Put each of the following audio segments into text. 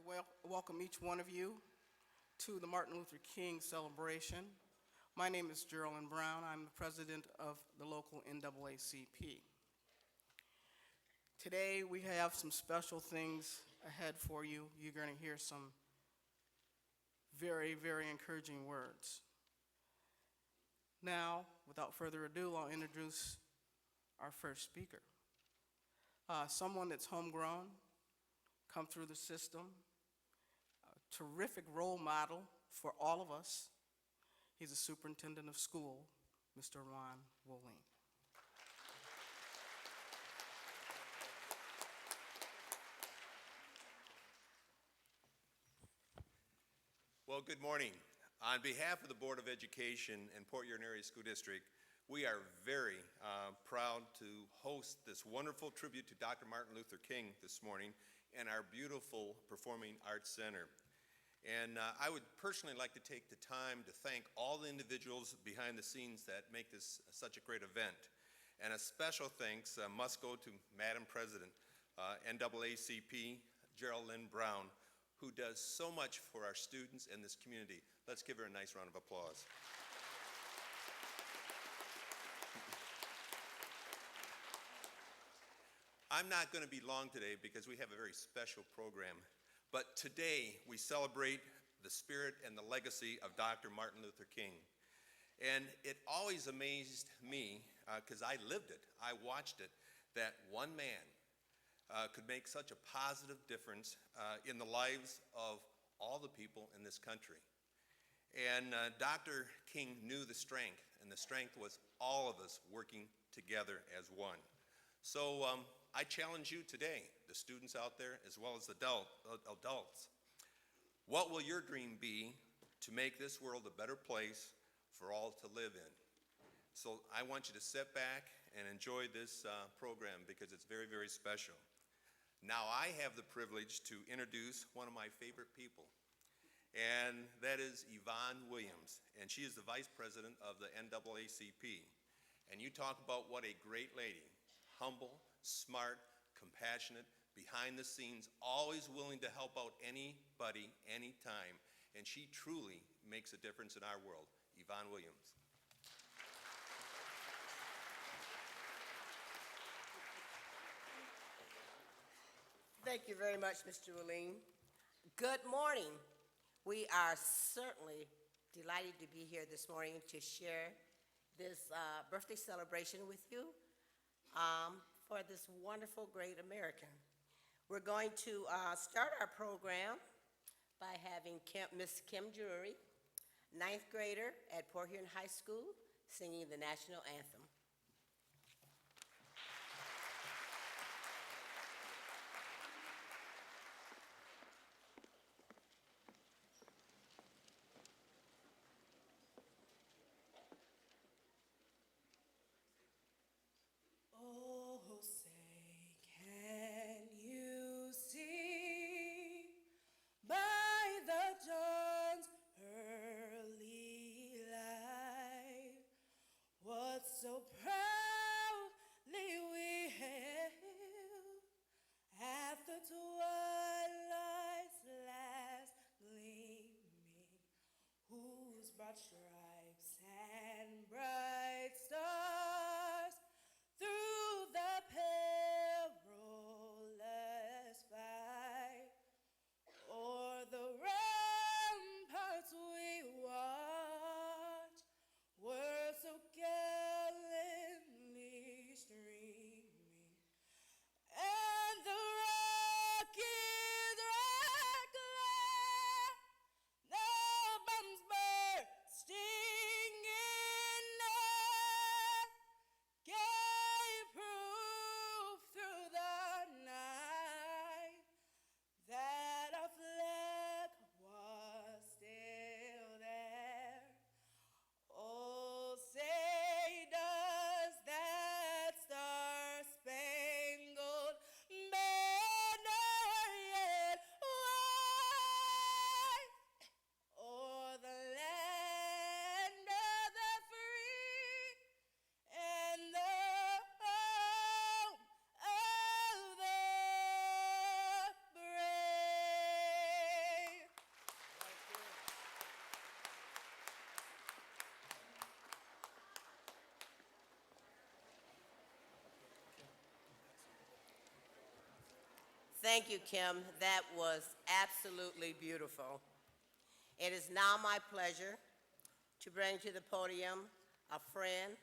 to welcome each one of you to the Martin Luther King celebration. My name is Geraldine Brown. I'm the president of the local NAACP. Today we have some special things ahead for you. You're going to hear some very, very encouraging words. Now, without further ado, I'll introduce our first speaker. Someone that's homegrown, come through the system, a terrific role model for all of us. He's a superintendent of school, Mr. Ron Woling. Well, good morning. On behalf of the Board of Education and Port Huron Area School District, we are very proud to host this wonderful tribute to Dr. Martin Luther King this morning in our beautiful Performing Arts Center. And I would personally like to take the time to thank all the individuals behind the scenes that make this such a great event. And a special thanks must go to Madam President, NAACP, Geraldine Brown, who does so much for our students and this community. Let's give her a nice round of applause. I'm not going to be long today because we have a very special program. But today we celebrate the spirit and the legacy of Dr. Martin Luther King. And it always amazed me, because I lived it, I watched it, that one man could make such a positive difference in the lives of all the people in this country. And Dr. King knew the strength, and the strength was all of us working together as one. So I challenge you today, the students out there as well as adults. What will your dream be to make this world a better place for all to live in? So I want you to sit back and enjoy this program because it's very, very special. Now I have the privilege to introduce one of my favorite people, and that is Yvonne Williams, and she is the vice president of the NAACP. And you talk about what a great lady, humble, smart, compassionate, behind the scenes, always willing to help out anybody, anytime. And she truly makes a difference in our world. Yvonne Williams. Thank you very much, Mr. Woling. Good morning. We are certainly delighted to be here this morning to share this birthday celebration with you. For this wonderful, great American. We're going to start our program by having Miss Kim Drury, ninth grader at Port Huron High School, singing the national anthem. So Thank you, Kim. That was absolutely beautiful. It is now my pleasure to bring to the podium a friend,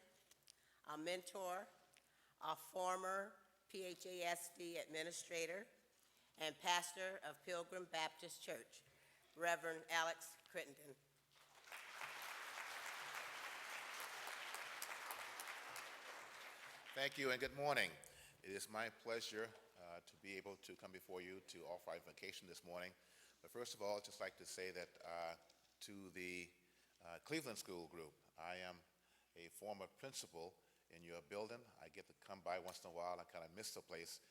a mentor, a former PHASD administrator, and pastor of Pilgrim Baptist Church, Reverend Alex Crittenden. Thank you and good morning. It is my pleasure to be able to come before you to offer our invocation this morning. But first of all, I'd just like to say that to the Cleveland School Group, I am a former principal in your building. I get to come by once in a while. I kind of miss the place.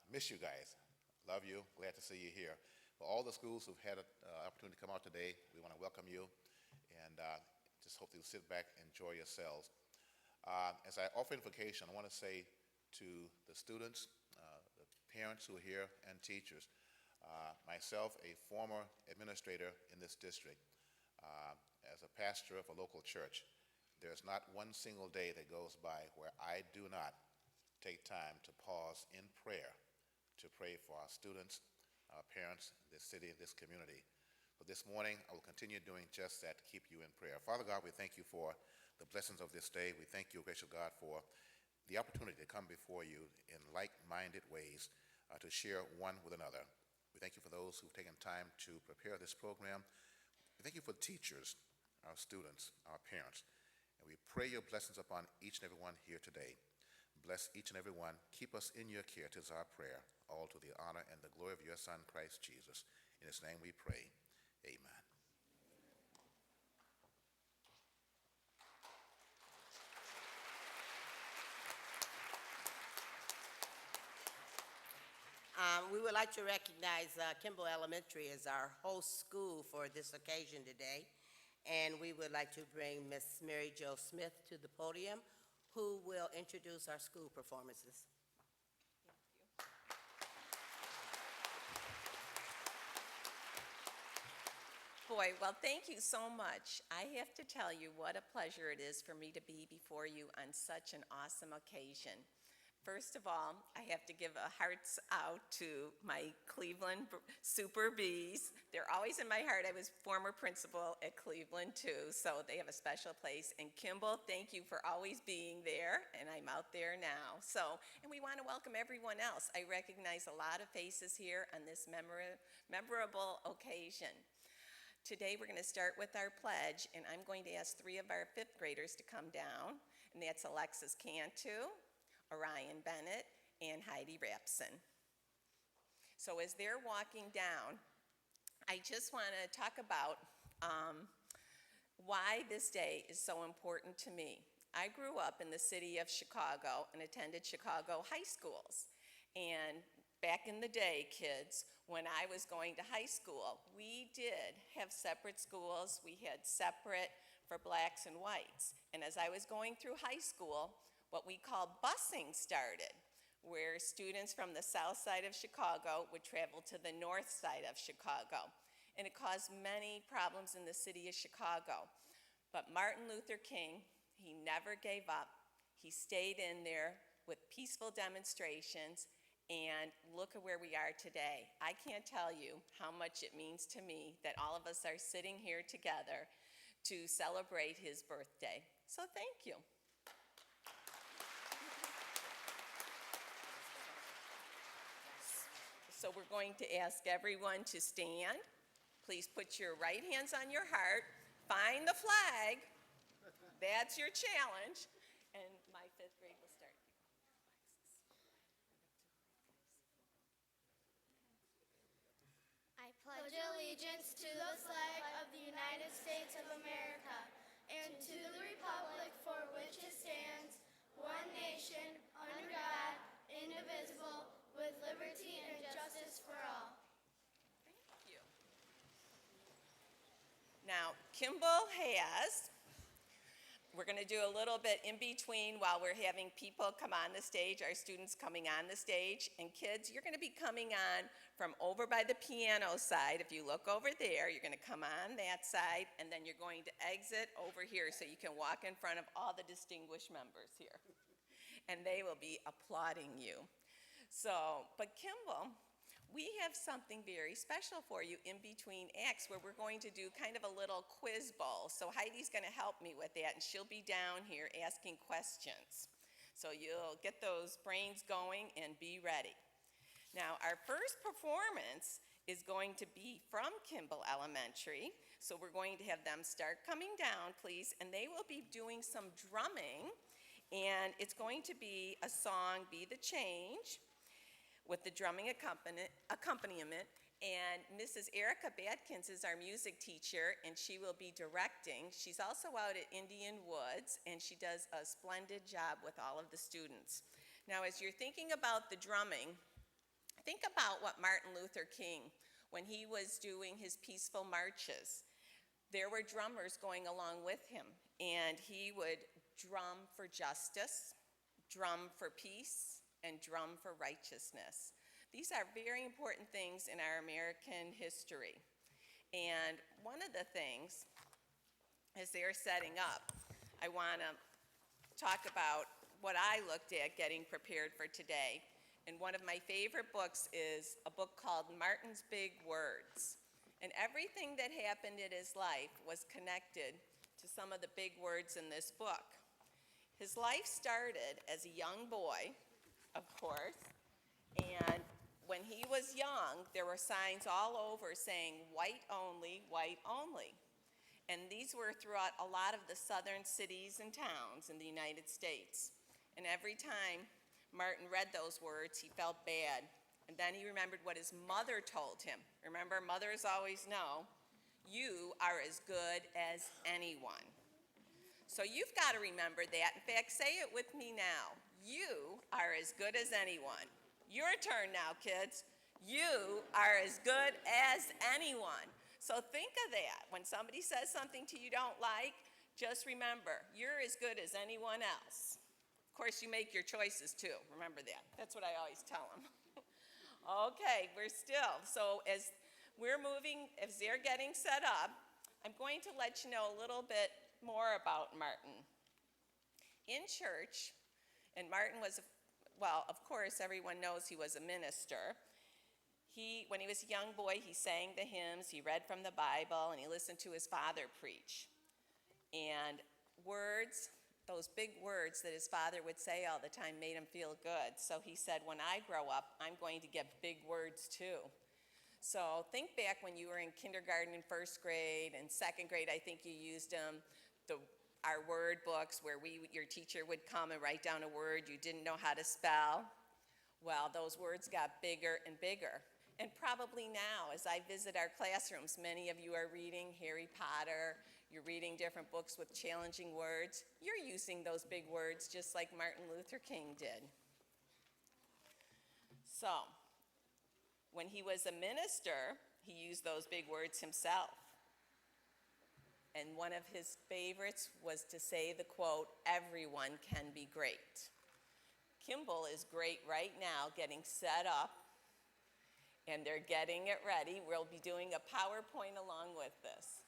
Miss you guys. Love you. Glad to see you here. For all the schools who've had an opportunity to come out today, we want to welcome you and just hope you'll sit back and enjoy yourselves. As I offer invocation, I want to say to the students, the parents who are here, and teachers, myself, a former administrator in this district, as a pastor of a local church, there's not one single day that goes by where I do not take time to pause in prayer to pray for our students, our parents, this city, this community. But this morning, I will continue doing just that to keep you in prayer. Father God, we thank you for the blessings of this day. We thank you, gracious God, for the opportunity to come before you in like-minded ways to share one with another. We thank you for those who've taken time to prepare this program. We thank you for teachers, our students, our parents. And we pray your blessings upon each and every one here today. Bless each and every one. Keep us in your care, 'tis our prayer, all to the honor and the glory of your Son, Christ Jesus. In his name we pray. Amen. We would like to recognize Kimball Elementary as our host school for this occasion today. And we would like to bring Miss Mary Jo Smith to the podium, who will introduce our school performances. Boy, well, thank you so much. I have to tell you what a pleasure it is for me to be before you on such an awesome occasion. First of all, I have to give a hearts out to my Cleveland Super Bees. They're always in my heart. I was former principal at Cleveland too, so they have a special place. And Kimball, thank you for always being there, and I'm out there now. And we want to welcome everyone else. I recognize a lot of faces here on this memorable occasion. Today we're going to start with our pledge, and I'm going to ask 3 of our 5th graders to come down, and that's Alexis Cantu, Orion Bennett, and Heidi Rapson. So as they're walking down, I just want to talk about why this day is so important to me. I grew up in the city of Chicago and attended Chicago high schools. And back in the day, kids, when I was going to high school, we did have separate schools. We had separate for blacks and whites. And as I was going through high school, what we call busing started, where students from the south side of Chicago would travel to the north side of Chicago. And it caused many problems in the city of Chicago. But Martin Luther King, he never gave up. He stayed in there with peaceful demonstrations, and look at where we are today. I can't tell you how much it means to me that all of us are sitting here together to celebrate his birthday. So thank you. So we're going to ask everyone to stand. Please put your right hands on your heart. Find the flag. That's your challenge. And my 5th grade will start. I pledge allegiance to the flag of the United States of America and to the republic for which it stands, one nation, under God, indivisible, with liberty and justice for all. Thank you. Now, Kimball has, we're going to do a little bit in between while we're having people come on the stage, our students coming on the stage. And kids, you're going to be coming on from over by the piano side. If you look over there, you're going to come on that side, and then you're going to exit over here so you can walk in front of all the distinguished members here. And they will be applauding you. So, but Kimball, we have something very special for you in between acts where we're going to do kind of a little quiz bowl. So Heidi's going to help me with that, and she'll be down here asking questions. So you'll get those brains going and be ready. Now, our first performance is going to be from Kimball Elementary. So we're going to have them start coming down, please, and they will be doing some drumming. And it's going to be a song, Be the Change, with the drumming accompaniment. And Mrs. Erica Badkins is our music teacher, and she will be directing. She's also out at Indian Woods, and she does a splendid job with all of the students. Now, as you're thinking about the drumming, think about what Martin Luther King, when he was doing his peaceful marches, there were drummers going along with him, and he would drum for justice, drum for peace, and drum for righteousness. These are very important things in our American history. And one of the things, as they're setting up, I want to talk about what I looked at getting prepared for today. And one of my favorite books is a book called Martin's Big Words. And everything that happened in his life was connected to some of the big words in this book. His life started as a young boy, of course, and when he was young, there were signs all over saying white only, white only. And these were throughout a lot of the southern cities and towns in the United States. And every time Martin read those words, he felt bad. And then he remembered what his mother told him. Remember, mothers always know, you are as good as anyone. So you've got to remember that. In fact, say it with me now. You are as good as anyone. Your turn now, kids. You are as good as anyone. So think of that. When somebody says something to you don't like, just remember, you're as good as anyone else. Of course, you make your choices too. Remember that. That's what I always tell them. Okay, we're still. So as we're moving, as they're getting set up, I'm going to let you know a little bit more about Martin. In church, and Martin was, well, of course, everyone knows he was a minister. When he was a young boy, he sang the hymns, he read from the Bible, and he listened to his father preach. And words, those big words that his father would say all the time made him feel good. So he said, when I grow up, I'm going to get big words too. So think back when you were in kindergarten and first grade and second grade, I think you used them, our word books where your teacher would come and write down a word you didn't know how to spell. Well, those words got bigger and bigger. And probably now, as I visit our classrooms, many of you are reading Harry Potter, you're reading different books with challenging words. You're using those big words just like Martin Luther King did. So, when he was a minister, he used those big words himself. And one of his favorites was to say the quote, everyone can be great. Kimball is great right now getting set up, and they're getting it ready. We'll be doing a PowerPoint along with this.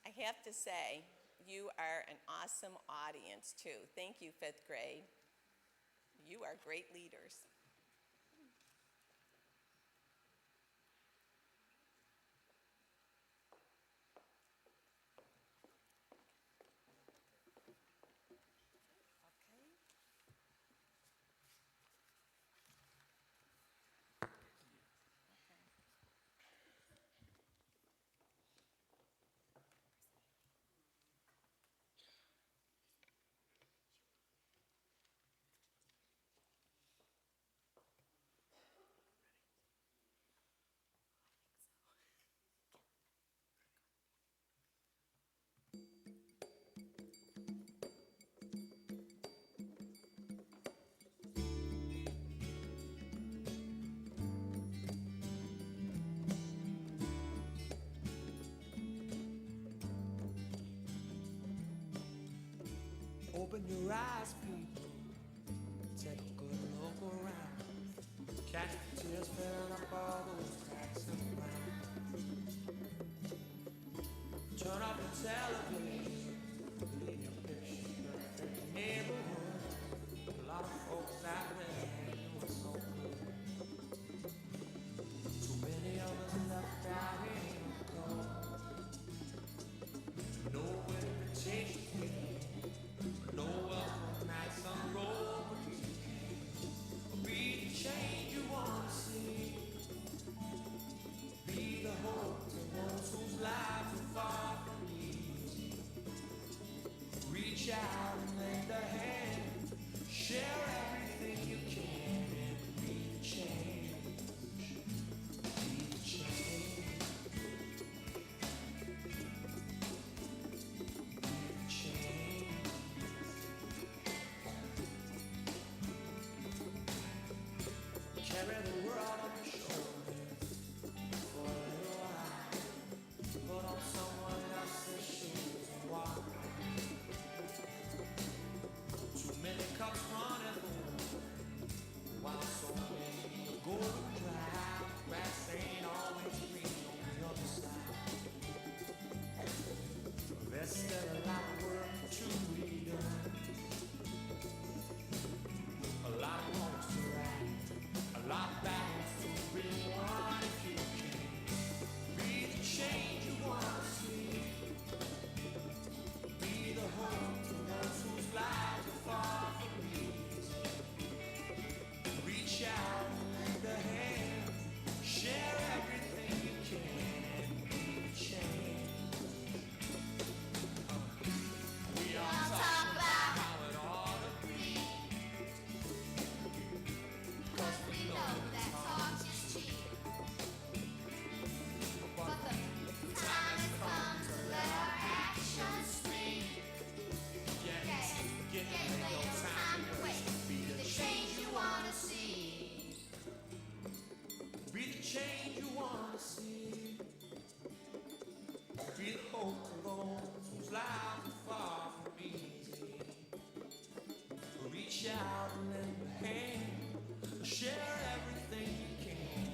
I have to say, you are an awesome audience too. Thank you, 5th grade. You are great leaders. Open your eyes, people. Take a good look around. Catch the tears filling up all those cracks in the ground. Turn off the television. Leave your picture in the neighborhood. carry the world on your shoulders for a little while. Put on someone else's shoes and walk. Too many cups running over, while so many are going dry. Grass ain't always green on the other side. There's still a lot of work to be done, a lot of wrongs to right, a lot of battles to be won. If you can be the change you wanna see, be the hope to those whose lives are far from easy. Reach out and lend a hand, share everything you can, be the change. We all talk about how it ought to be, 'cause we know that talk is cheap. But the time has come to let our actions speak. Yes, ain't no time to waste. Be the change you wanna see. Be the change you wanna see. Be the hope to those whose lives are far from easy. Reach out and lend a hand, share everything you can.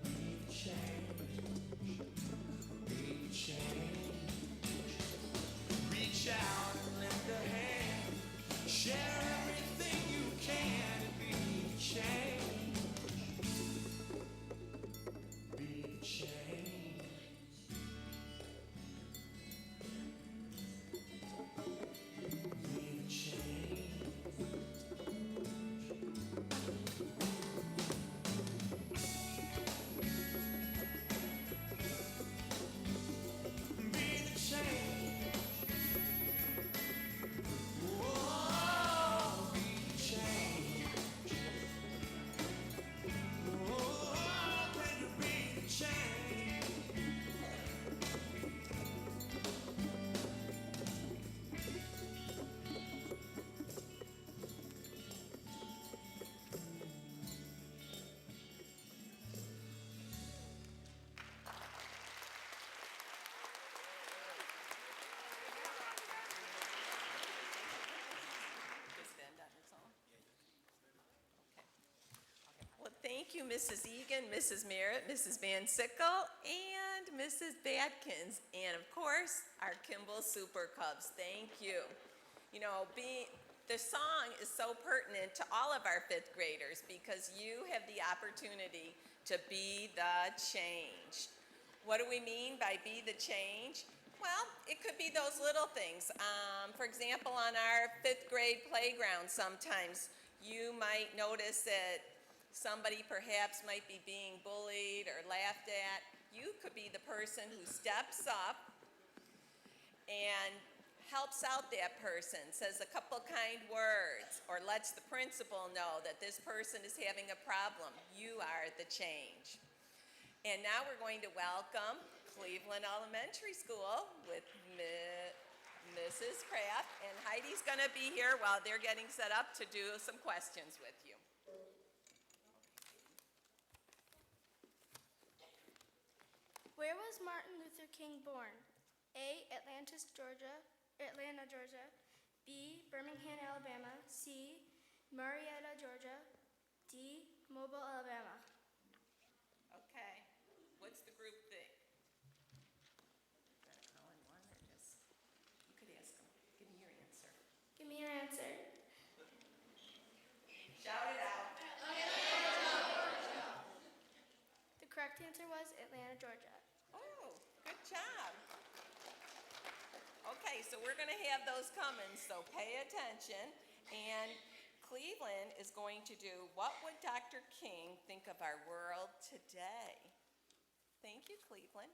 Be the change, be the change. Reach out and lend a hand, share everything you can. Be the change, be the change. Be the change. Be the change. Oh, be the change. Oh, can you be the change? Does it end on its own? Okay. Well, thank you, Mrs. Egan, Mrs. Merritt, Mrs. Van Sickle, and Mrs. Badkins, and of course, our Kimball Super Cubs. Thank you. You know, the song is so pertinent to all of our fifth graders because you have the opportunity to be the change. What do we mean by be the change? Well, it could be those little things. For example, on our fifth grade playground, sometimes you might notice that somebody perhaps might be being bullied or laughed at. You could be the person who steps up and helps out that person, says a couple kind words, or lets the principal know that this person is having a problem. You are the change. And now we're going to welcome Cleveland Elementary School with Mrs. Kraft, and Heidi's going to be here while they're getting set up to do some questions with you. Where was Martin Luther King born? A. Atlanta, Georgia. B. Birmingham, Alabama. C. Marietta, Georgia. D. Mobile, Alabama. Okay, what's the group think? Better call in one or just, you could ask them. Give me your answer. Give me your answer. Shout it out. The correct answer was Atlanta, Georgia. Oh, good job. Okay, so we're going to have those coming, so pay attention. And Cleveland is going to do What Would Dr. King Think of Our World Today? Thank you, Cleveland.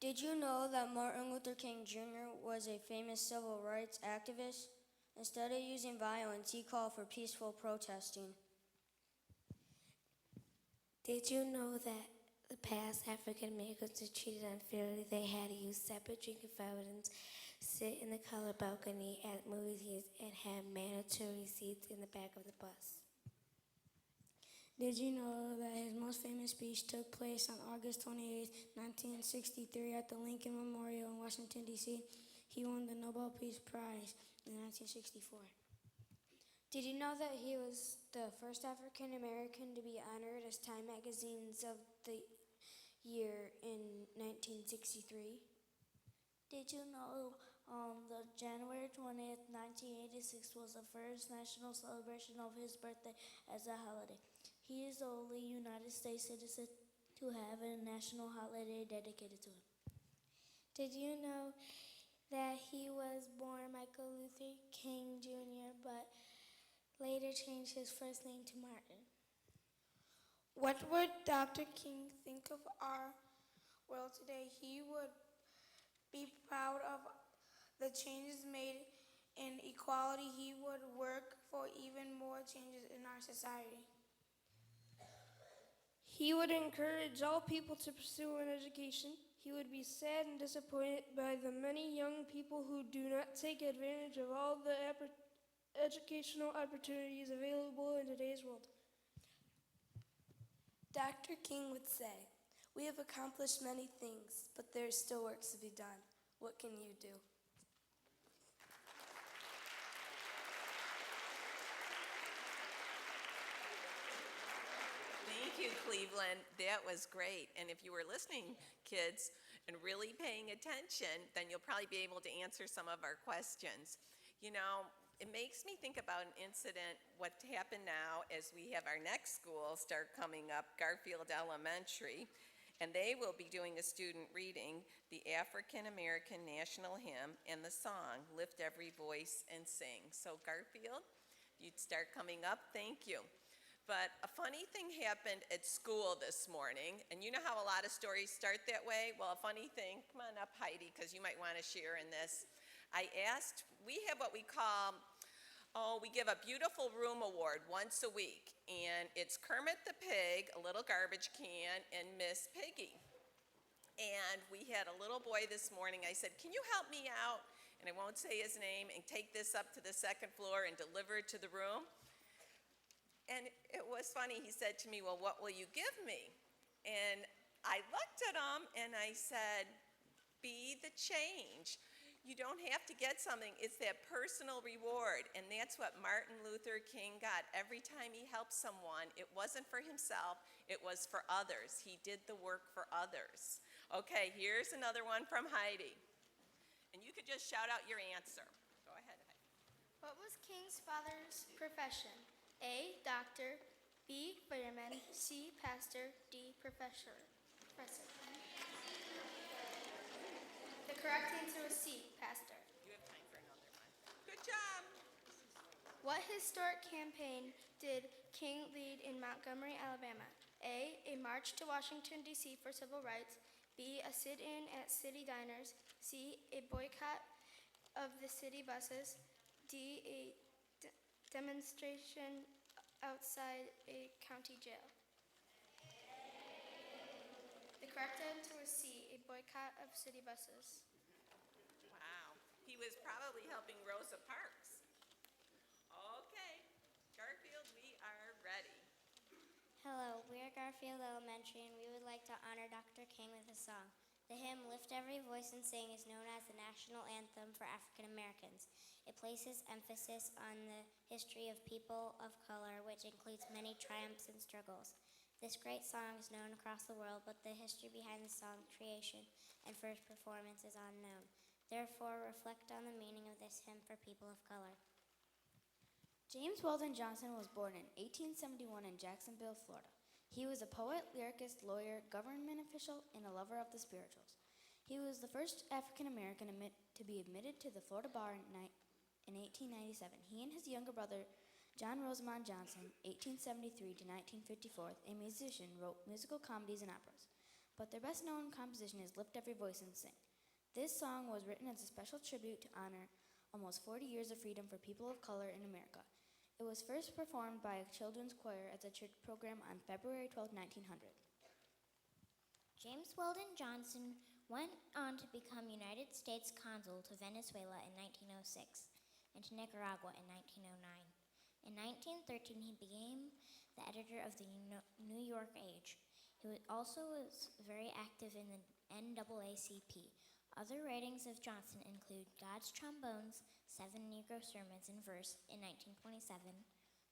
Did you know that Martin Luther King Jr. was a famous civil rights activist? Instead of using violence, he called for peaceful protesting. Did you know that the past African Americans were treated unfairly? They had to use separate drinking fountains, sit in the colored balcony at movie theaters, and have mandatory seats in the back of the bus. Did you know that his most famous speech took place on August 28, 1963 at the Lincoln Memorial in Washington, D.C.? He won the Nobel Peace Prize in 1964. Did you know that he was the first African American to be honored as Time Magazine's of the Year in 1963? Did you know that January 20th, 1986 was the first national celebration of his birthday as a holiday? He is the only United States citizen to have a national holiday dedicated to him. Did you know that he was born Michael Luther King Jr., but later changed his first name to Martin? What would Dr. King think of our world today? He would be proud of the changes made in equality. He would work for even more changes in our society. He would encourage all people to pursue an education. He would be sad and disappointed by the many young people who do not take advantage of all the educational opportunities available in today's world. Dr. King would say, "We have accomplished many things, but there is still work to be done. What can you do?" Thank you, Cleveland. That was great. And if you were listening, kids, and really paying attention, then you'll probably be able to answer some of our questions. You know, it makes me think about an incident, what happened now as we have our next school start coming up, Garfield Elementary, and they will be doing a student reading the African American National Hymn and the song, Lift Every Voice and Sing. So Garfield, you'd start coming up, thank you. But a funny thing happened at school this morning, and you know how a lot of stories start that way? Well, a funny thing, come on up, Heidi, because you might want to share in this. We have what we call, we give a Beautiful Room Award once a week, and it's Kermit the Pig, a little garbage can, and Miss Piggy. And we had a little boy this morning, I said, "Can you help me out?" And I won't say his name, and take this up to the second floor and deliver it to the room. And it was funny, he said to me, "Well, what will you give me?" And I looked at him and I said, "Be the change. You don't have to get something, it's that personal reward." And that's what Martin Luther King got every time he helped someone. It wasn't for himself, it was for others. He did the work for others. Okay, here's another one from Heidi. And you could just shout out your answer. Go ahead, Heidi. What was King's father's profession? A, doctor, B, fireman, C, pastor, D, professor. The correct answer was C, pastor. You have time for another one. Good job. What historic campaign did King lead in Montgomery, Alabama? A march to Washington, D.C. for civil rights, B, a sit-in at city diners, C, a boycott of the city buses, D, a demonstration outside a county jail. The correct answer was C, a boycott of city buses. Wow. He was probably helping Rosa Parks. Okay. Garfield, we are ready. Hello, we are Garfield Elementary, and we would like to honor Dr. King with a song. The hymn, Lift Every Voice and Sing, is known as the national anthem for African Americans. It places emphasis on the history of people of color, which includes many triumphs and struggles. This great song is known across the world, but the history behind the song's creation and first performance is unknown. Therefore, reflect on the meaning of this hymn for people of color. James Weldon Johnson was born in 1871 in Jacksonville, Florida. He was a poet, lyricist, lawyer, government official, and a lover of the spirituals. He was the first African American to be admitted to the Florida bar in 1897. He and his younger brother, John Rosamond Johnson, 1873 to 1954, a musician, wrote musical comedies and operas. But their best-known composition is Lift Every Voice and Sing. This song was written as a special tribute to honor almost 40 years of freedom for people of color in America. It was first performed by a children's choir at a church program on February 12, 1900. James Weldon Johnson went on to become United States Consul to Venezuela in 1906 and to Nicaragua in 1909. In 1913, he became the editor of the New York Age. He also was very active in the NAACP. Other writings of Johnson include God's Trombones, 7 Negro Sermons in Verse in 1927,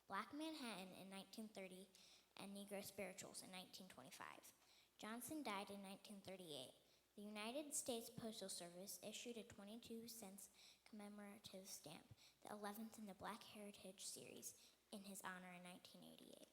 Black Manhattan in 1930, and Negro Spirituals in 1925. Johnson died in 1938. The United States Postal Service issued a 22-cent commemorative stamp, the 11th in the Black Heritage Series, in his honor in 1988.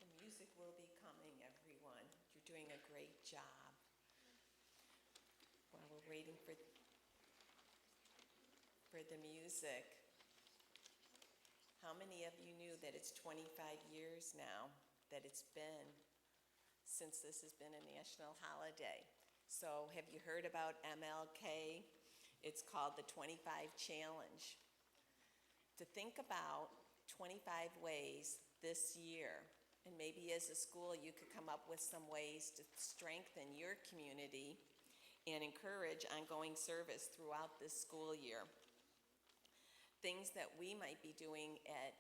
The music will be coming, everyone. You're doing a great job. While we're waiting for the music, how many of you knew that it's 25 years now that it's been since this has been a national holiday? So have you heard about M.L.K? It's called the 25 Challenge. To think about 25 ways this year, and maybe as a school you could come up with some ways to strengthen your community and encourage ongoing service throughout this school year. Things that we might be doing at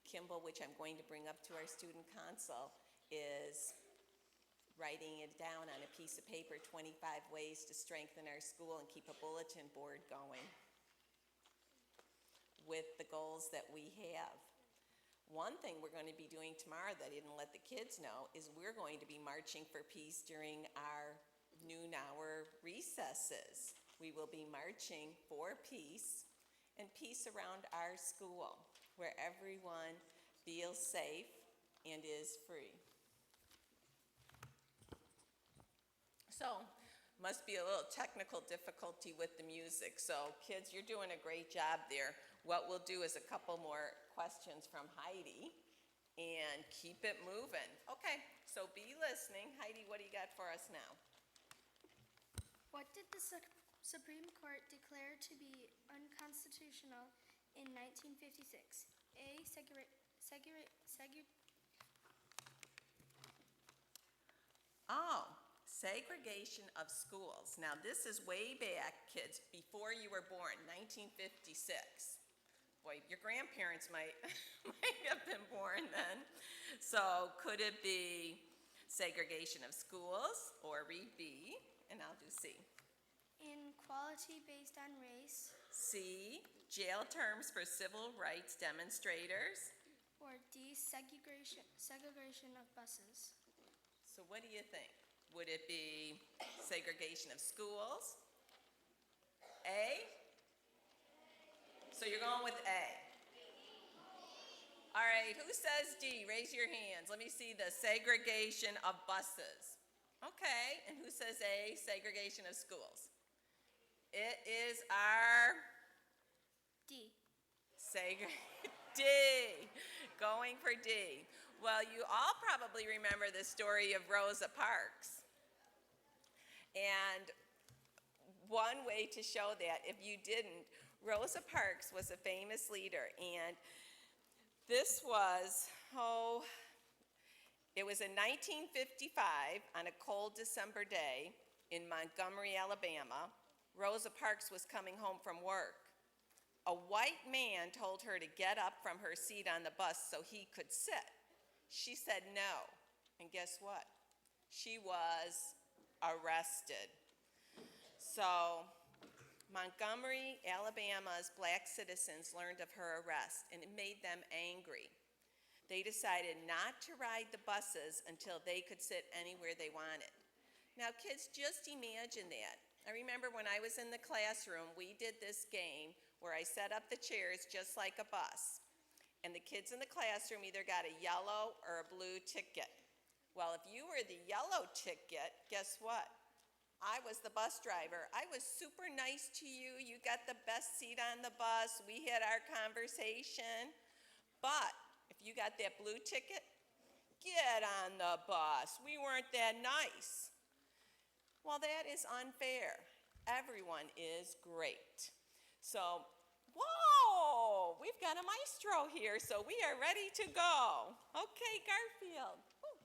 Kimball, which I'm going to bring up to our student council, is writing it down on a piece of paper, 25 ways to strengthen our school, and keep a bulletin board going with the goals that we have. One thing we're going to be doing tomorrow that I didn't let the kids know is we're going to be marching for peace during our noon hour recesses. We will be marching for peace and peace around our school, where everyone feels safe and is free. So, must be a little technical difficulty with the music. So, kids, you're doing a great job there. What we'll do is a couple more questions from Heidi and keep it moving. Okay, so be listening. Heidi, what do you got for us now? What did the Supreme Court declare to be unconstitutional in 1956? A. Segregation of schools. Now, this is way back, kids, before you were born, 1956. Boy, your grandparents might have been born then. So, could it be segregation of schools, or read B, and I'll do C. Inequality based on race. C, jail terms for civil rights demonstrators. Or D, segregation of buses. So what do you think? Would it be segregation of schools? A? So you're going with A. All right, who says D? Raise your hands. Let me see the segregation of buses. Okay, and who says A, segregation of schools? It is our D. D. Going for D. Well, you all probably remember the story of Rosa Parks. And one way to show that, if you didn't, Rosa Parks was a famous leader, and this was, it was in 1955 on a cold December day in Montgomery, Alabama. Rosa Parks was coming home from work. A white man told her to get up from her seat on the bus so he could sit. She said no, and guess what? She was arrested. So, Montgomery, Alabama's black citizens learned of her arrest, and it made them angry. They decided not to ride the buses until they could sit anywhere they wanted. Now, kids, just imagine that. I remember when I was in the classroom, we did this game where I set up the chairs just like a bus. And the kids in the classroom either got a yellow or a blue ticket. Well, if you were the yellow ticket, guess what? I was the bus driver. I was super nice to you. You got the best seat on the bus. We had our conversation. But if you got that blue ticket, get on the bus. We weren't that nice. Well, that is unfair. Everyone is great. So, whoa, we've got a maestro here, so we are ready to go. Okay, Garfield. Woo.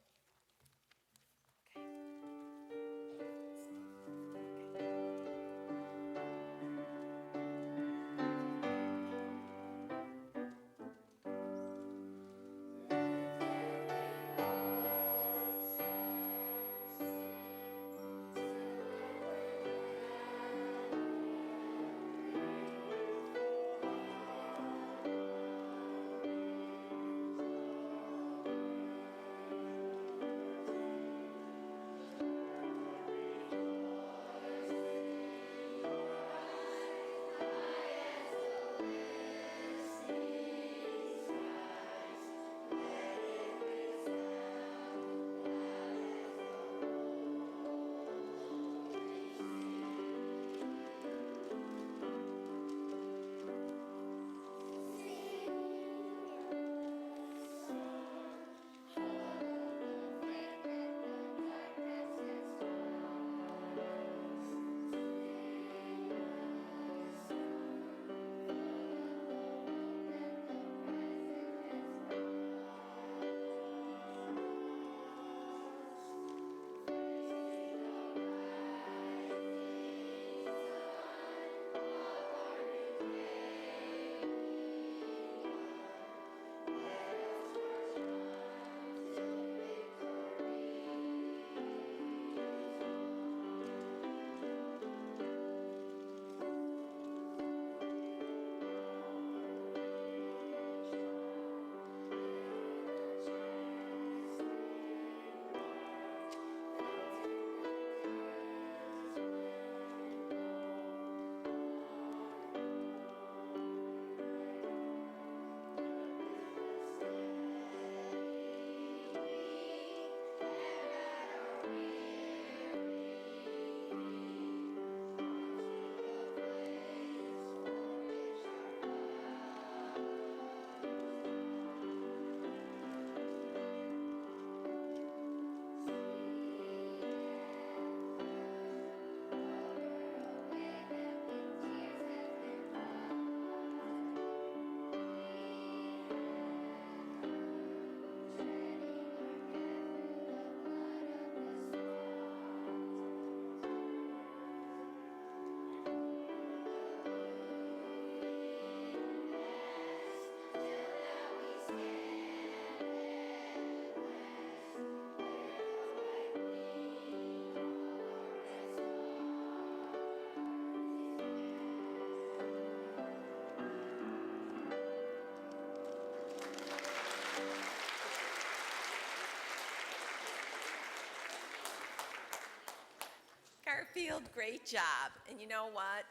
Garfield, great job. And you know what?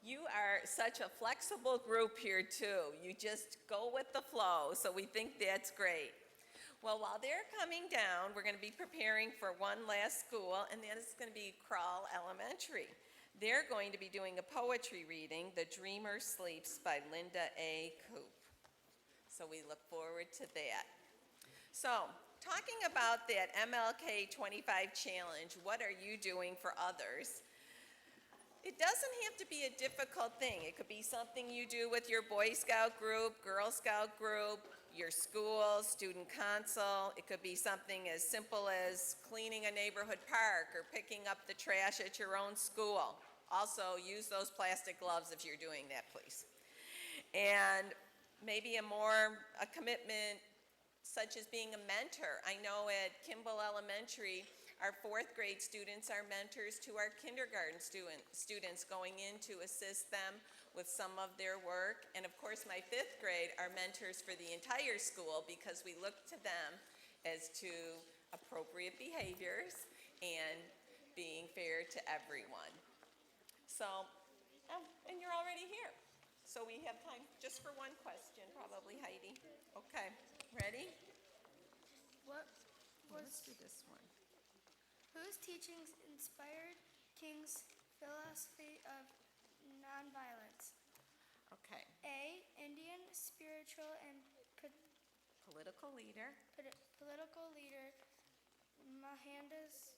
You are such a flexible group here too. You just go with the flow, so we think that's great. Well, while they're coming down, we're going to be preparing for one last school, and that is going to be Crawl Elementary. They're going to be doing a poetry reading, The Dreamer Sleeps by Linda A. Coop. So we look forward to that. So, talking about that M.L.K. 25 challenge, what are you doing for others? It doesn't have to be a difficult thing. It could be something you do with your Boy Scout group, Girl Scout group, your school, student council. It could be something as simple as cleaning a neighborhood park or picking up the trash at your own school. Also, use those plastic gloves if you're doing that, please. And maybe a commitment such as being a mentor. I know at Kimball Elementary, our 4th grade students are mentors to our kindergarten students going in to assist them with some of their work. And of course, my 5th grade are mentors for the entire school because we look to them as to appropriate behaviors and being fair to everyone. So, and you're already here. So we have time just for one question, probably, Heidi. Okay, ready? What Let's do this one. Whose teachings inspired King's philosophy of nonviolence? Okay, A. Indian spiritual and political leader, political leader Mohandas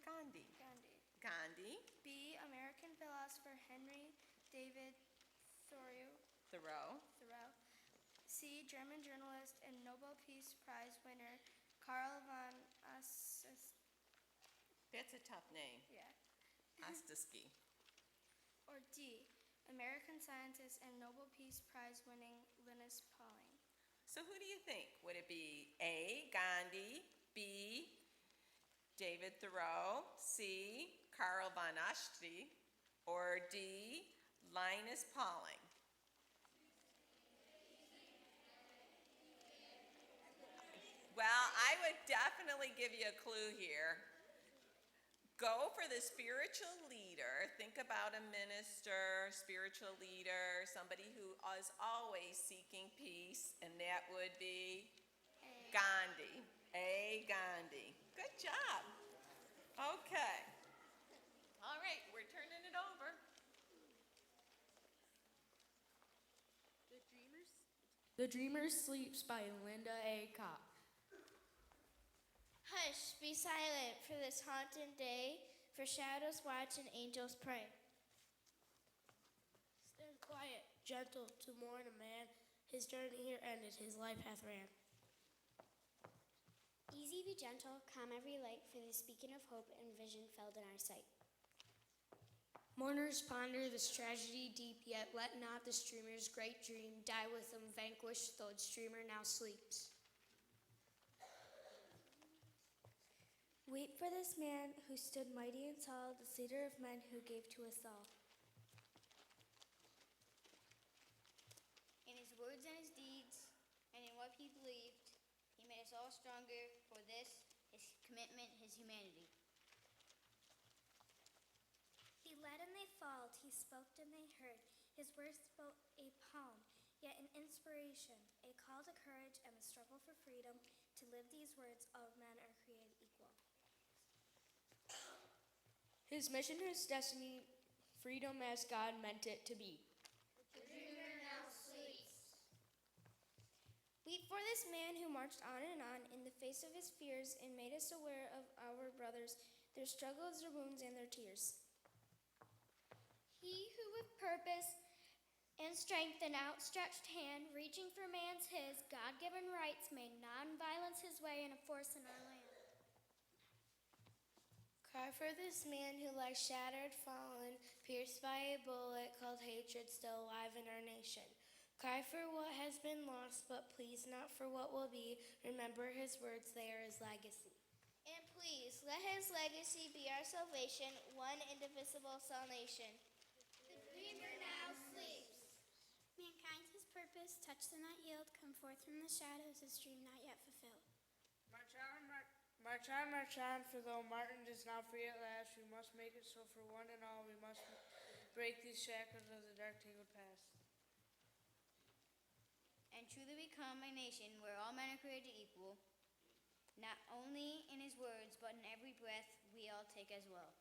Gandhi. Gandhi. Gandhi, B. American philosopher Henry David Thoreau. Thoreau, Thoreau. C. German journalist and Nobel Peace Prize winner Karl von that's a tough name, yeah. Ostesky. Or D. American scientist and Nobel Peace Prize winning Linus Pauling. So who do you think? Would it be A, Gandhi, B, David Thoreau, C, Karl von Ostesky, or D, Linus Pauling? Well, I would definitely give you a clue here. Go for the spiritual leader. Think about a minister, spiritual leader, somebody who is always seeking peace, and that would be Gandhi. A. Gandhi. Good job. Okay. All right, we're turning it over. The Dreamer Sleeps by Linda A. Kopp. Hush, be silent for this haunted day, for shadows watch and angels pray. Stand quiet, gentle, to mourn a man, his journey here ended, his life hath ran. Easy, be gentle, calm every light, for the speaking of hope and vision felled in our sight. Mourners ponder this tragedy deep, yet let not the dreamer's great dream die with them vanquished, though its dreamer now sleeps. Weep for this man who stood mighty and tall, this leader of men who gave to us all. In his words and his deeds, and in what he believed, he made us all stronger for this, his commitment, his humanity. He led and they followed, he spoke and they heard. His words spoke a poem, yet an inspiration, a call to courage and the struggle for freedom. To live these words, all men are created equal. His mission, his destiny, freedom as God meant it to be. The dreamer now sleeps. Weep for this man who marched on in the face of his fears and made us aware of our brothers, their struggles, their wounds, and their tears. He who with purpose and strength and outstretched hand, reaching for man's his God-given rights, made nonviolence his way and a force in our land. Cry for this man who lies shattered, fallen, pierced by a bullet, called hatred, still alive in our nation. Cry for what has been lost, but please not for what will be. Remember his words, they are his legacy. And please, let his legacy be our salvation, one indivisible salvation. The dreamer now sleeps. Mankind his purpose, touch the not yield, come forth from the shadows, his dream not yet fulfilled. March on, for though Martin is now free at last, we must make it so for one and all. We must break these shackles of the dark tangled past. And truly become a nation where all men are created equal, not only in his words, but in every breath we all take as well.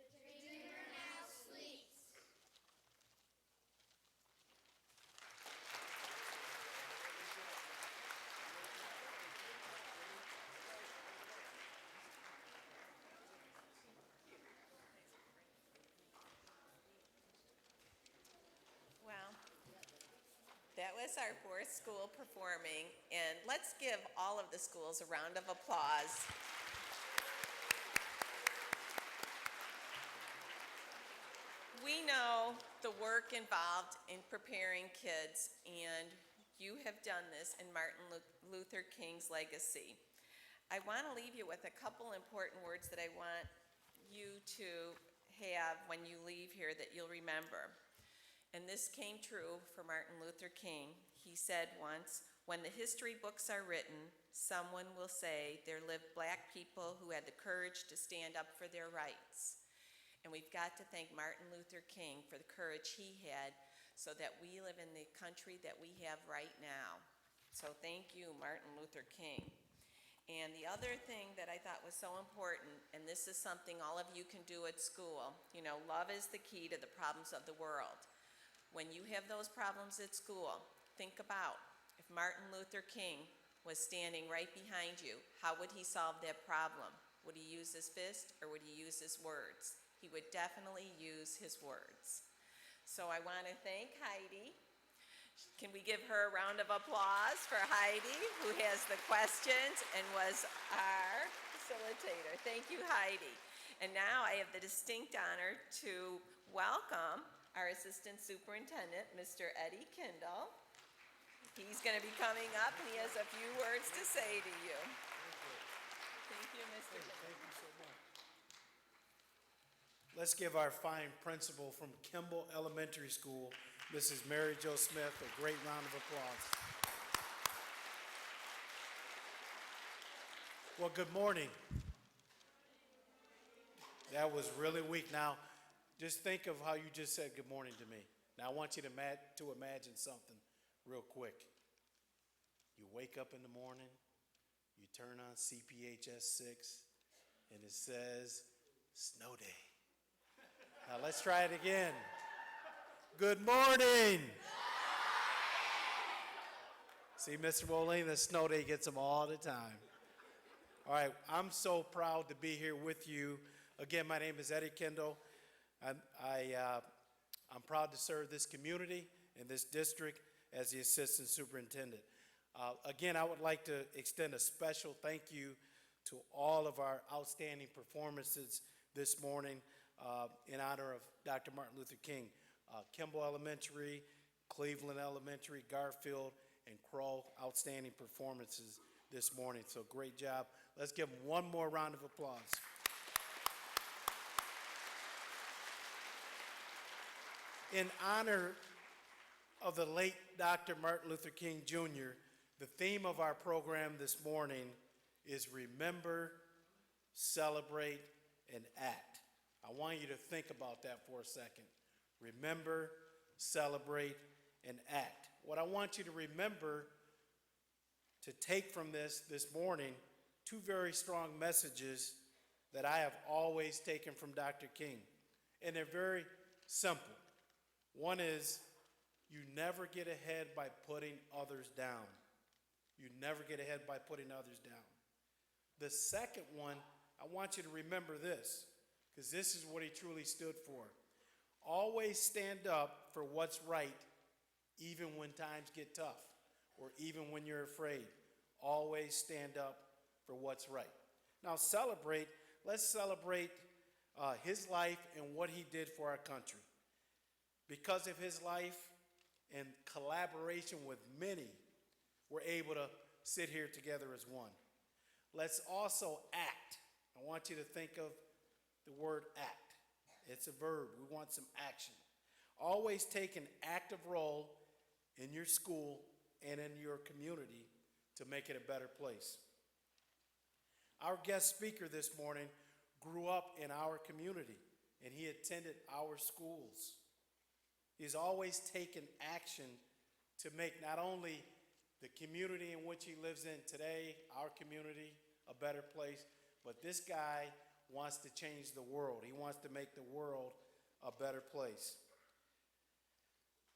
The dreamer now sleeps. Well, that was our fourth school performing, and let's give all of the schools a round of applause. We know the work involved in preparing kids, and you have done this in Martin Luther King's legacy. I want to leave you with a couple important words that I want you to have when you leave here that you'll remember. And this came true for Martin Luther King. He said once, When the history books are written, someone will say there lived black people who had the courage to stand up for their rights. And we've got to thank Martin Luther King for the courage he had so that we live in the country that we have right now. So thank you, Martin Luther King. And the other thing that I thought was so important, and this is something all of you can do at school, love is the key to the problems of the world. When you have those problems at school, think about if Martin Luther King was standing right behind you, how would he solve that problem? Would he use his fist or would he use his words? He would definitely use his words. So I want to thank Heidi. Can we give her a round of applause for Heidi, who has the questions and was our facilitator. Thank you, Heidi. And now I have the distinct honor to welcome our Assistant Superintendent, Mr. Eddie Kindle. He's going to be coming up, and he has a few words to say to you. Thank you, Mr. Kindle. Thank you so much. Let's give our fine principal from Kimball Elementary School, Mrs. Mary Jo Smith, a great round of applause. Well, good morning. That was really weak. Now, just think of how you just said good morning to me. Now, I want you to imagine something real quick. You wake up in the morning, you turn on CPHS 6, and it says, snow day. Now, let's try it again. Good morning. See, Mr. Moline, the snow day gets them all the time. All right, I'm so proud to be here with you. Again, my name is Eddie Kindle. I'm proud to serve this community and this district as the Assistant Superintendent. Again, I would like to extend a special thank you to all of our outstanding performances this morning in honor of Dr. Martin Luther King. Kimball Elementary, Cleveland Elementary, Garfield, and Kroll, outstanding performances this morning. So great job. Let's give them one more round of applause. In honor of the late Dr. Martin Luther King Jr., the theme of our program this morning is Remember, Celebrate, and Act. I want you to think about that for a second. Remember, celebrate, and act. What I want you to remember to take from this morning, two very strong messages that I have always taken from Dr. King. And they're very simple. One is, you never get ahead by putting others down. You never get ahead by putting others down. The second one, I want you to remember this, because this is what he truly stood for. Always stand up for what's right, even when times get tough, or even when you're afraid. Always stand up for what's right. Now celebrate, let's celebrate his life and what he did for our country. Because of his life and collaboration with many, we're able to sit here together as one. Let's also act. I want you to think of the word act. It's a verb. We want some action. Always take an active role in your school and in your community to make it a better place. Our guest speaker this morning grew up in our community, and he attended our schools. He's always taken action to make not only the community in which he lives in today, our community, a better place, but this guy wants to change the world. He wants to make the world a better place.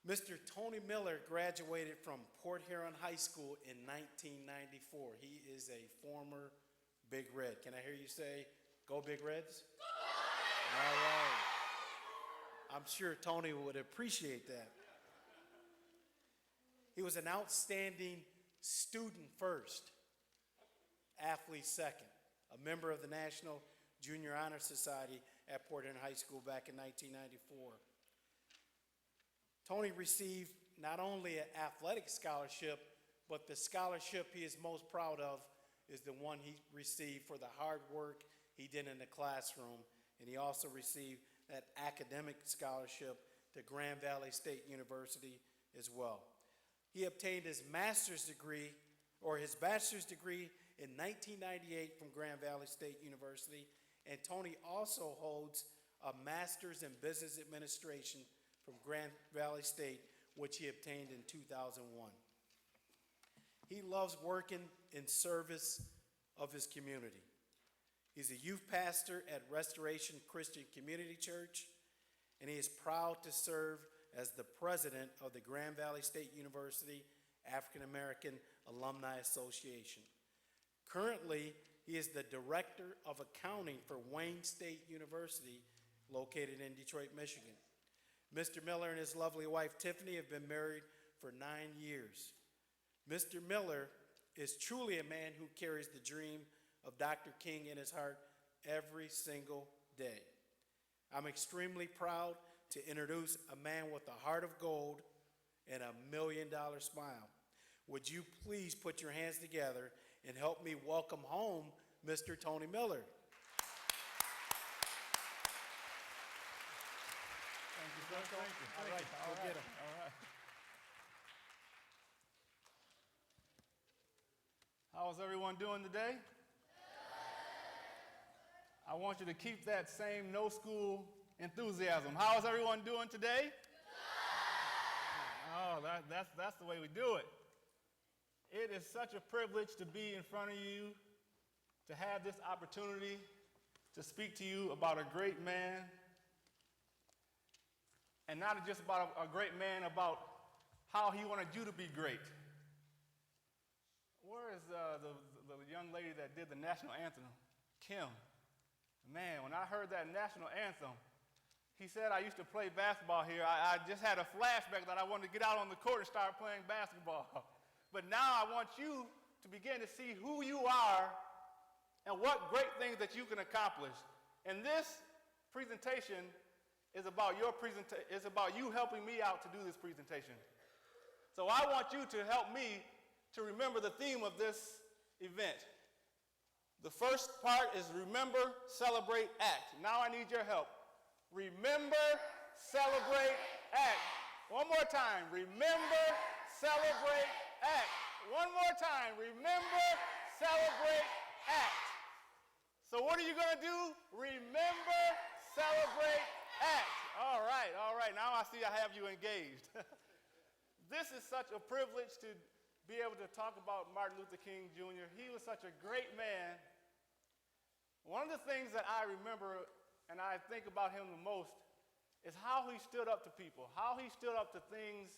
Mr. Tony Miller graduated from Port Huron High School in 1994. He is a former Big Red. Can I hear you say, go Big Reds? All right. I'm sure Tony would appreciate that. He was an outstanding student first, athlete second, a member of the National Junior Honor Society at Port Huron High School back in 1994. Tony received not only an athletic scholarship, but the scholarship he is most proud of is the one he received for the hard work he did in the classroom, and he also received that academic scholarship to Grand Valley State University as well. He obtained his bachelor's degree in 1998 from Grand Valley State University, and Tony also holds a master's in business administration from Grand Valley State, which he obtained in 2001. He loves working in service of his community. He's a youth pastor at Restoration Christian Community Church, and he is proud to serve as the president of the Grand Valley State University African American Alumni Association. Currently, he is the director of accounting for Wayne State University, located in Detroit, Michigan. Mr. Miller and his lovely wife, Tiffany, have been married for 9 years. Mr. Miller is truly a man who carries the dream of Dr. King in his heart every single day. I'm extremely proud to introduce a man with a heart of gold and $1 million smile. Would you please put your hands together and help me welcome home Mr. Tony Miller. Thank you, sir. Thank you. All right, go get him. All right. How's everyone doing today? I want you to keep that same no school enthusiasm. How is everyone doing today? Oh, that's the way we do it. It is such a privilege to be in front of you, to have this opportunity to speak to you about a great man, and not just about a great man, about how he wanted you to be great. Where is the young lady that did the national anthem? Kim. Man, when I heard that national anthem, he said, I used to play basketball here. I just had a flashback that I wanted to get out on the court and start playing basketball. But now I want you to begin to see who you are and what great things that you can accomplish. And this presentation is about is about you helping me out to do this presentation. So I want you to help me to remember the theme of this event. The first part is remember, celebrate, act. Now I need your help. Remember, celebrate, act. One more time. Remember, celebrate, act. One more time. Remember, celebrate, act. So what are you going to do? Remember, celebrate, act. All right. Now I see I have you engaged. This is such a privilege to be able to talk about Martin Luther King Jr. He was such a great man. One of the things that I remember and I think about him the most is how he stood up to people, how he stood up to things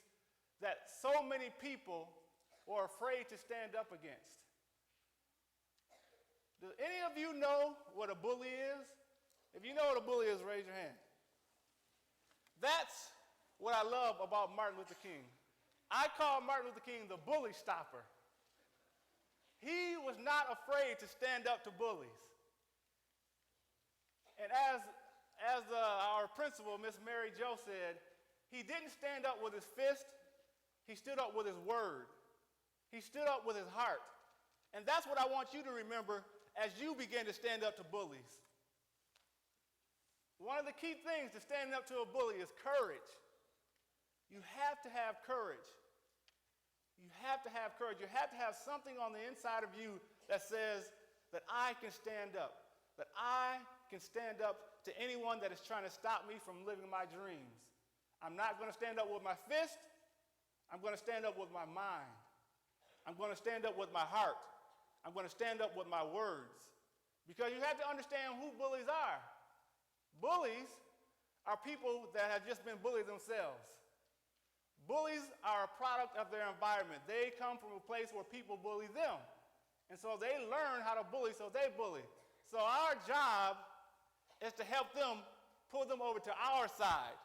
that so many people were afraid to stand up against. Do any of you know what a bully is? If you know what a bully is, raise your hand. That's what I love about Martin Luther King. I call Martin Luther King the bully stopper. He was not afraid to stand up to bullies. And as our principal, Miss Mary Jo, said, he didn't stand up with his fist. He stood up with his word. He stood up with his heart. And that's what I want you to remember as you begin to stand up to bullies. One of the key things to standing up to a bully is courage. You have to have courage. You have to have courage. You have to have something on the inside of you that says that I can stand up, that I can stand up to anyone that is trying to stop me from living my dreams. I'm not going to stand up with my fist. I'm going to stand up with my mind. I'm going to stand up with my heart. I'm going to stand up with my words. Because you have to understand who bullies are. Bullies are people that have just been bullied themselves. Bullies are a product of their environment. They come from a place where people bully them. And so they learn how to bully, so they bully. So our job is to help them, pull them over to our side,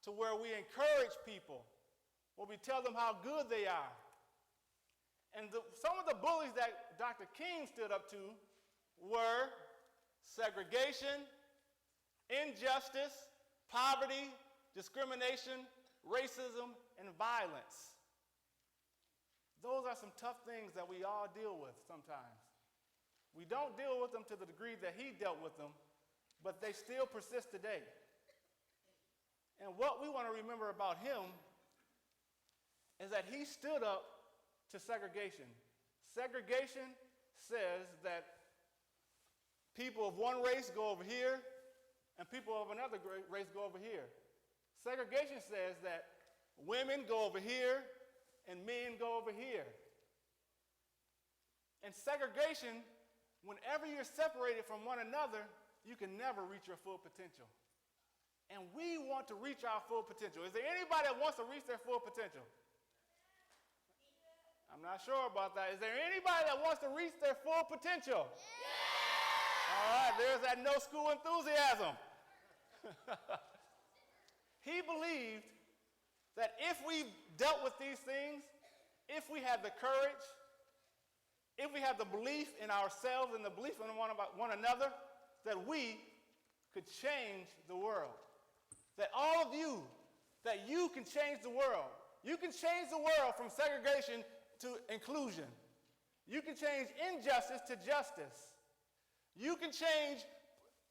to where we encourage people, where we tell them how good they are. And some of the bullies that Dr. King stood up to were segregation, injustice, poverty, discrimination, racism, and violence. Those are some tough things that we all deal with sometimes. We don't deal with them to the degree that he dealt with them, but they still persist today. And what we want to remember about him is that he stood up to segregation. Segregation says that people of one race go over here and people of another race go over here. Segregation says that women go over here and men go over here. And segregation, whenever you're separated from one another, you can never reach your full potential. And we want to reach our full potential. Is there anybody that wants to reach their full potential? I'm not sure about that. Is there anybody that wants to reach their full potential? Yeah! All right, there's that no school enthusiasm. He believed that if we dealt with these things, if we had the courage, if we had the belief in ourselves and the belief in one another, that we could change the world. That all of you, that you can change the world. You can change the world from segregation to inclusion. You can change injustice to justice. You can change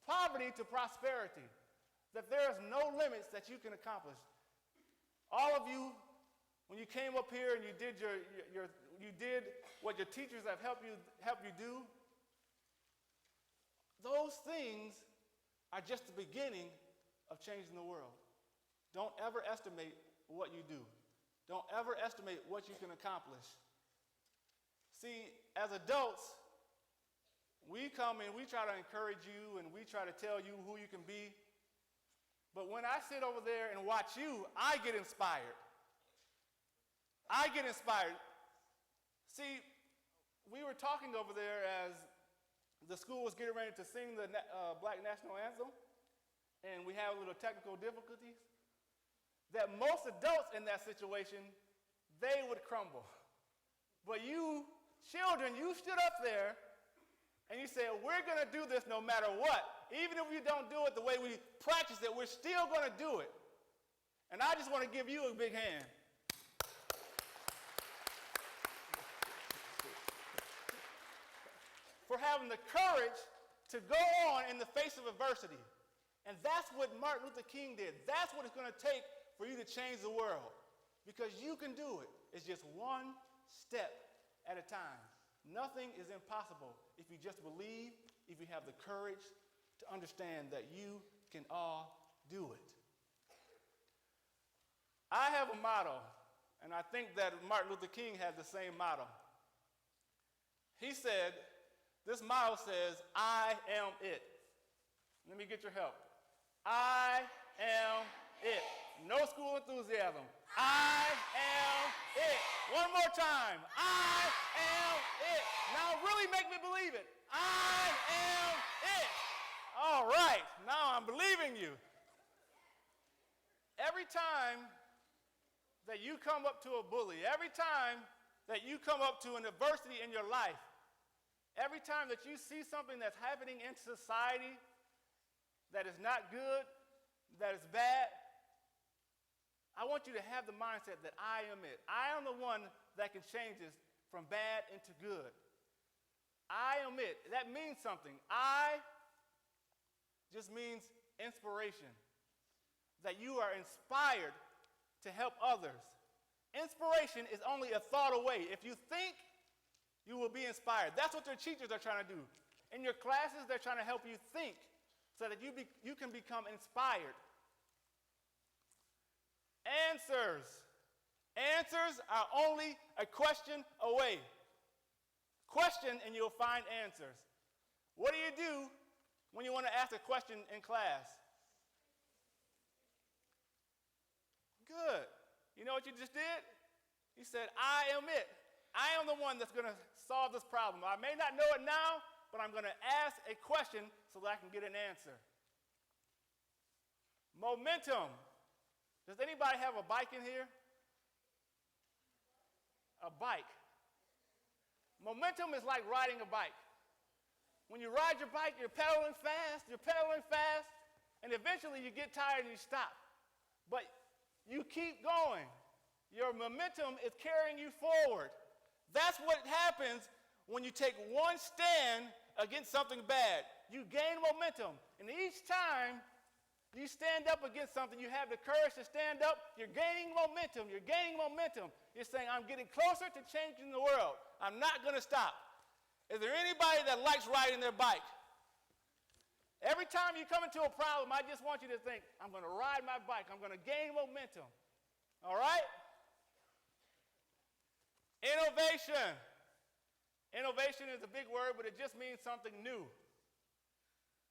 poverty to prosperity. That there is no limits that you can accomplish. All of you, when you came up here and you did you did what your teachers have helped you do, those things are just the beginning of changing the world. Don't ever estimate what you do. Don't ever estimate what you can accomplish. See, as adults, we come and we try to encourage you and we try to tell you who you can be. But when I sit over there and watch you, I get inspired. I get inspired. See, we were talking over there as the school was getting ready to sing the Black National Anthem, and we had a little technical difficulties, that most adults in that situation, they would crumble. But you, children, you stood up there and you said, we're going to do this no matter what. Even if we don't do it the way we practice it, we're still going to do it. And I just want to give you a big hand. For having the courage to go on in the face of adversity. And that's what Martin Luther King did. That's what it's going to take for you to change the world. Because you can do it. It's just one step at a time. Nothing is impossible if you just believe, if you have the courage to understand that you can all do it. I have a motto, and I think that Martin Luther King had the same motto. He said, this motto says, I am it. Let me get your help. I am it. No school enthusiasm. I am it. One more time. I am it. Now really make me believe it. I am it. All right. Now I'm believing you. Every time that you come up to a bully, every time that you come up to an adversity in your life, every time that you see something that's happening in society that is not good, that is bad, I want you to have the mindset that I am it. I am the one that can change this from bad into good. I am it. That means something. I just means inspiration. That you are inspired to help others. Inspiration is only a thought away. If you think, you will be inspired. That's what your teachers are trying to do. In your classes, they're trying to help you think so that you can become inspired. Answers. Answers are only a question away. Question and you'll find answers. What do you do when you want to ask a question in class? Good. You know what you just did? You said, I am it. I am the one that's going to solve this problem. I may not know it now, but I'm going to ask a question so that I can get an answer. Momentum. Does anybody have a bike in here? A bike. Momentum is like riding a bike. When you ride your bike, you're pedaling fast, and eventually you get tired and you stop. But you keep going. Your momentum is carrying you forward. That's what happens when you take one stand against something bad. You gain momentum. And each time You stand up against something, you have the courage to stand up, you're gaining momentum, you're gaining momentum. You're saying, I'm getting closer to changing the world. I'm not going to stop. Is there anybody that likes riding their bike? Every time you come into a problem, I just want you to think, I'm going to ride my bike, I'm going to gain momentum. All right? Innovation. Innovation is a big word, but it just means something new.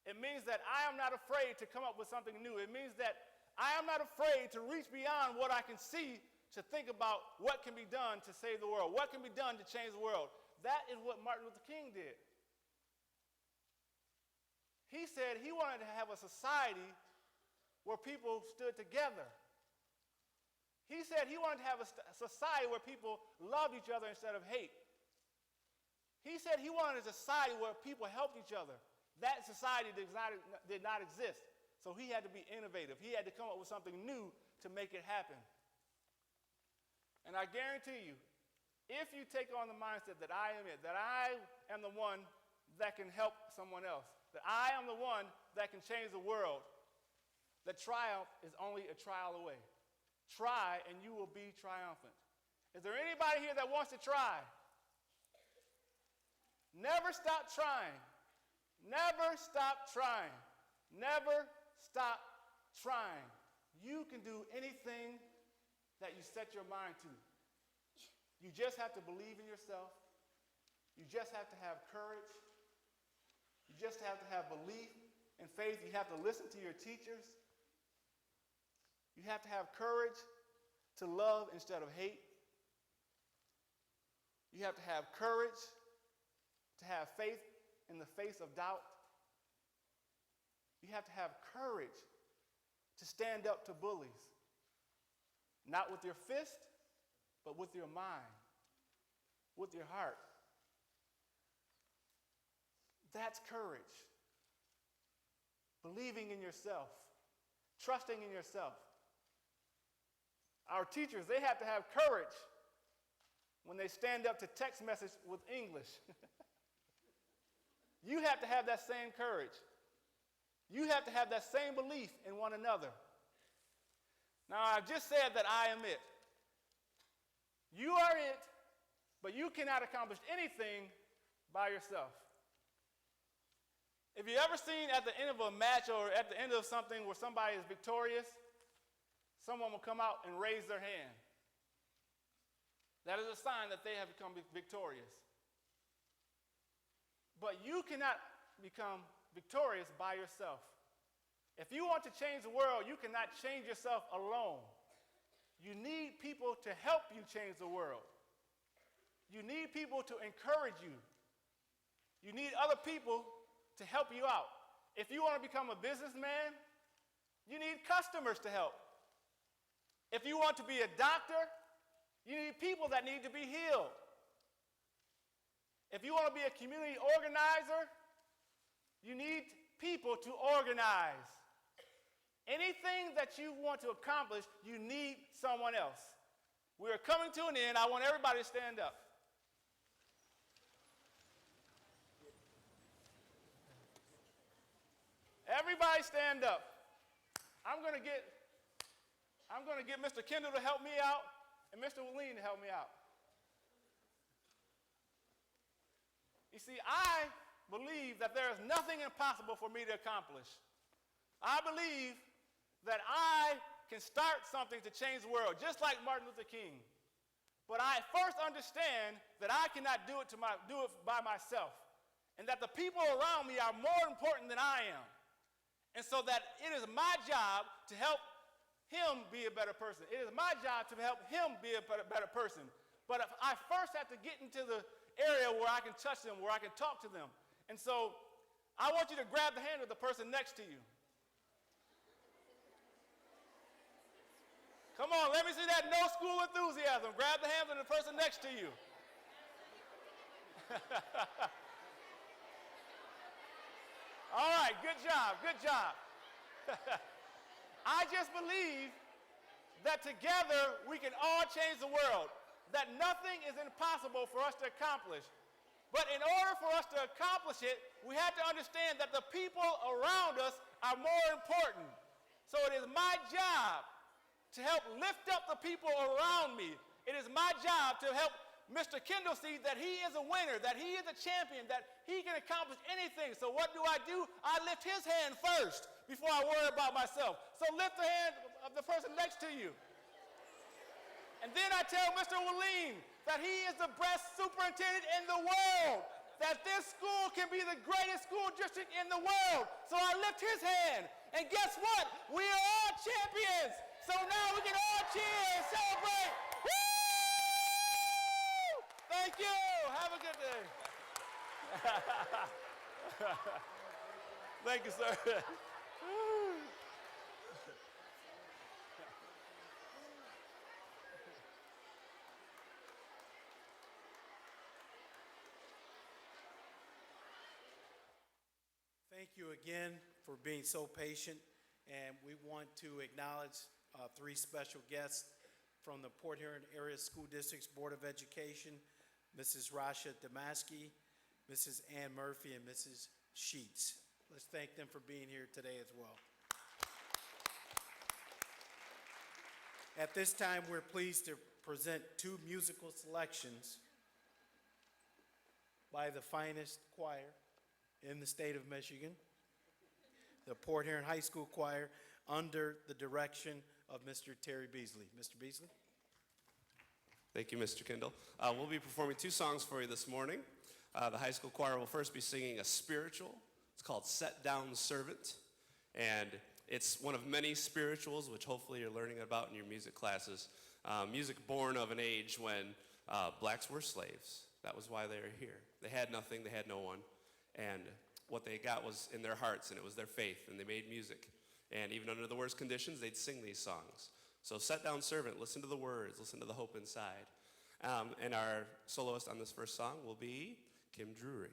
It means that I am not afraid to come up with something new. It means that I am not afraid to reach beyond what I can see to think about what can be done to save the world, what can be done to change the world. That is what Martin Luther King did. He said he wanted to have a society where people stood together. He said he wanted to have a society where people loved each other instead of hate. He said he wanted a society where people helped each other. That society did not exist. So he had to be innovative. He had to come up with something new to make it happen. And I guarantee you, if you take on the mindset that I am it, that I am the one that can help someone else, that I am the one that can change the world, that triumph is only a trial away. Try and you will be triumphant. Is there anybody here that wants to try? Never stop trying. Never stop trying. Never stop trying. You can do anything that you set your mind to. You just have to believe in yourself. You just have to have courage. You just have to have belief and faith. You have to listen to your teachers. You have to have courage to love instead of hate. You have to have courage to have faith in the face of doubt. You have to have courage to stand up to bullies. Not with your fist, but with your mind, with your heart. That's courage. Believing in yourself, trusting in yourself. Our teachers, they have to have courage when they stand up to text message with English. You have to have that same courage. You have to have that same belief in one another. Now, I just said that I am it. You are it, but you cannot accomplish anything by yourself. If you ever seen at the end of a match or at the end of something where somebody is victorious, someone will come out and raise their hand. That is a sign that they have become victorious. But you cannot become victorious by yourself. If you want to change the world, you cannot change yourself alone. You need people to help you change the world. You need people to encourage you. You need other people to help you out. If you want to become a businessman, you need customers to help. If you want to be a doctor, you need people that need to be healed. If you want to be a community organizer, you need people to organize. Anything that you want to accomplish, you need someone else. We are coming to an end. I want everybody to stand up. Everybody stand up. I'm going to get Mr. Kendall to help me out and Mr. Willeen to help me out. You see, I believe that there is nothing impossible for me to accomplish. I believe that I can start something to change the world, just like Martin Luther King. But I first understand that I cannot do it by myself, and that the people around me are more important than I am. And so that it is my job to help him be a better person. It is my job to help him be a better person. But I first have to get into the area where I can touch them, where I can talk to them. And so I want you to grab the hand of the person next to you. Come on, let me see that no school enthusiasm. Grab the hand of the person next to you. All right, good job, good job. I just believe that together we can all change the world, that nothing is impossible for us to accomplish. But in order for us to accomplish it, we have to understand that the people around us are more important. So it is my job to help lift up the people around me. It is my job to help Mr. Kendall see that he is a winner, that he is a champion, that he can accomplish anything. So what do? I lift his hand first before I worry about myself. So lift the hand of the person next to you. And then I tell Mr. Willeen that he is the best superintendent in the world, that this school can be the greatest school district in the world. So I lift his hand. And guess what? We are all champions. So now we can all cheer and celebrate. Woo! Thank you. Have a good day. Thank you, sir. Thank you again for being so patient, and we want to acknowledge three special guests from the Port Huron Area School District's Board of Education, Mrs. Rasha Damaski, Mrs. Ann Murphy, and Mrs. Sheets. Let's thank them for being here today as well. At this time, we're pleased to present two musical selections by the finest choir in the state of Michigan, the Port Huron High School Choir, under the direction of Mr. Terry Beasley. Mr. Beasley? Thank you, Mr. Kendall. We'll be performing two songs for you this morning. The high school choir will first be singing a spiritual. It's called Set Down Servant, and it's one of many spirituals which hopefully you're learning about in your music classes. Music born of an age when blacks were slaves. That was why they were here. They had nothing, they had no one. And what they got was in their hearts, and it was their faith, and they made music. And even under the worst conditions, they'd sing these songs. So Set Down Servant, listen to the words, listen to the hope inside. And our soloist on this first song will be Kim Drury.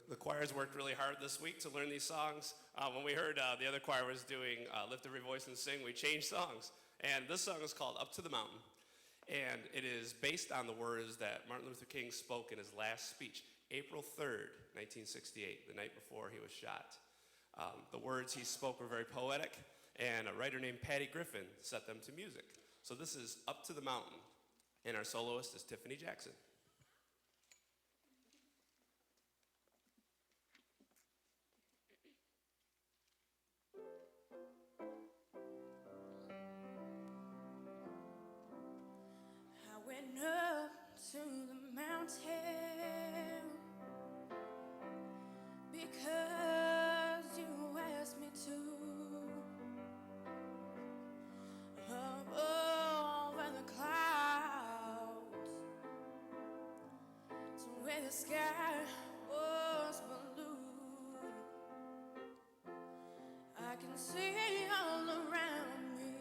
The choirs worked really hard this week to learn these songs. When we heard the other choir was doing Lift Every Voice and Sing, we changed songs. And this song is called Up to the Mountain. And it is based on the words that Martin Luther King spoke in his last speech, April 3rd, 1968, the night before he was shot. The words he spoke were very poetic, and a writer named Patty Griffin set them to music. So this is Up to the Mountain, and our soloist is Tiffany Jackson. I went up to the mountain because you asked me to. Up over the clouds to where the sky was blue. I can see all around me,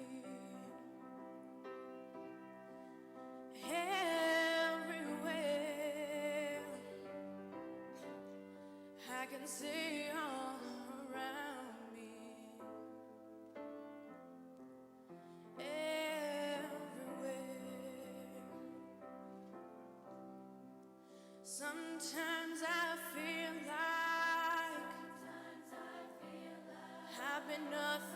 everywhere. I can see all around me, everywhere. Sometimes I feel like I've been nothing